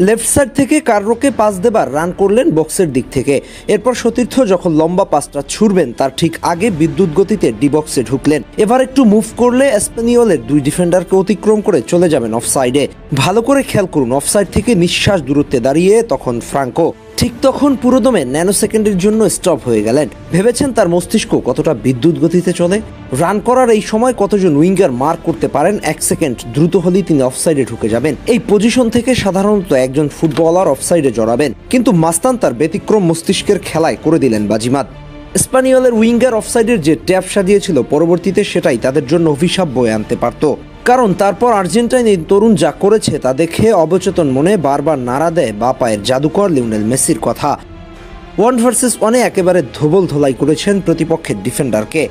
Left side থেকে কার্রোকে pass দেবার run করলেন বক্সের দিক থেকে। এরপর সতীর্থ যখন লম্বা পাসটা ছুড়বেন তার ঠিক আগে বিদ্যুৎ গতিতে ডি বক্সে ঢুকলেন। এবার একটু মুভ করলে এসপানিওলের দুই ডিফেন্ডারকে অতিক্রম করে চলে যাবেন অফসাইডে। ভালো করে খেয়াল করুন, অফসাইড থেকে নিঃশ্বাস দূরত্বে দাঁড়িয়ে তখন ফ্রাঙ্কো। ঠিক তখন পুরোদমে ন্যানো সেকেন্ডের জন্য স্টপ হয়ে গেলেন। ভেবেছেন তার মস্তিষ্ক কতটা বিদ্যুৎ গতিতে চলে। রান করার এই সময় কতজন উইঙ্গার মার্ক করতে পারেন 1 সেকেন্ড দ্রুত হলেই তিনি অফসাইডে ঢুকে যাবেন। এই পজিশন থেকে সাধারণত একজন ফুটবলার অফসাইডে জড়াবেন, কিন্তু মাস্তান তার ব্যতিক্রম মস্তিষ্কের খেলায় করে দিলেন বাজিমাত। স্পানিওলের উইঙ্গার অফসাইডের যে ট্যাপ সাজিয়েছিল পরবর্তীতে সেটাই তাদের জন্য অভিশাপ বয়ে আনতে পারত। কারণ তারপর আর্জেন্টাইন এই তরুণ যা করেছে তা দেখে অবচেতন মনে বারবার নাড়া দেয় বা পায়ের জাদুকর লিওনেল মেসির কথা। 1 ভার্সেস 1-এ একেবারে ধোবল ধোলাই করেছেন প্রতিপক্ষের ডিফেন্ডারকে।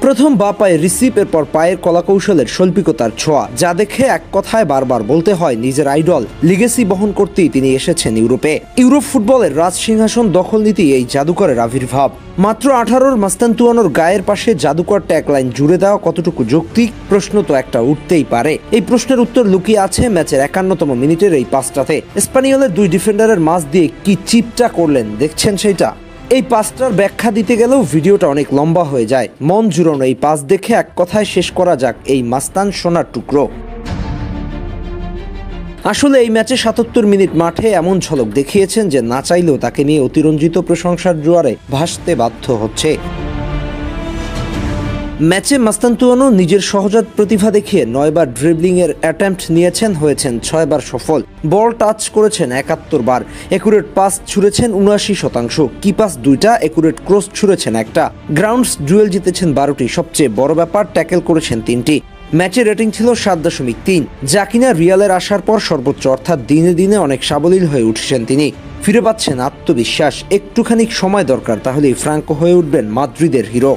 প্রথম বা পায়ে রিসিভ, এরপর পায়ের কলাকৌশলের শৈল্পিকতার ছোঁয়া, যা দেখে এক কথায় বারবার বলতে হয় নিজের আইডল লিগেসি বহন করতেই তিনি এসেছেন ইউরোপে। ইউরোপ ফুটবলের রাজ সিংহাসন দখল নিতেই এই জাদুকরের আবির্ভাব। মাত্র 18-র মাস্তানতুয়ানোর গায়ের পাশে জাদুকর ট্যাগলাইন জুড়ে দেওয়া কতটুকু যৌক্তিক, প্রশ্ন তো একটা উঠতেই পারে। এই প্রশ্নের উত্তর লুকিয়ে আছে ম্যাচের 51তম মিনিটের এই পাসটাতে। স্পানিওলের দুই ডিফেন্ডারের মাঝ দিয়ে কি চিপটা করলেন দেখছেন সেইটা। এই পাসটার ব্যাখ্যা দিতে গেলেও ভিডিওটা অনেক লম্বা হয়ে যায়। মন জুড়ানো এই পাস দেখে এক কথায় শেষ করা যাক, এই মাস্তান সোনার টুকরো। আসলে এই ম্যাচে 77 মিনিট মাঠে এমন ঝলক দেখিয়েছেন যে না চাইলেও তাকে নিয়ে অতিরঞ্জিত প্রশংসার জোয়ারে ভাসতে বাধ্য হচ্ছে। ম্যাচে মাস্তানতুয়ানো নিজের সহজাত প্রতিভা দেখিয়ে 9 বার ড্রিবলিং এর অ্যাটেম্প্ট নিয়েছেন, হয়েছেন 6 বার সফল। বল টাচ করেছেন 71 বার, একুরেট পাস ছুঁড়েছেন 79%, কি পাস 2টা, একুরেট ক্রস ছুঁড়েছেন 1টা, গ্রাউন্ডস ডুয়েল জিতেছেন 12টি, সবচেয়ে বড় ব্যাপার ট্যাকেল করেছেন 3টি। ম্যাচের রেটিং ছিল 7.3, যা কিনা রিয়ালের আসার পর সর্বোচ্চ, অর্থাৎ দিনে দিনে অনেক সাবলীল হয়ে উঠছেন তিনি। ফিরে পাচ্ছেন আত্মবিশ্বাস। একটুখানি সময় দরকার, তাহলেই ফ্রাঙ্কো হয়ে উঠবেন মাদ্রিদের হিরো।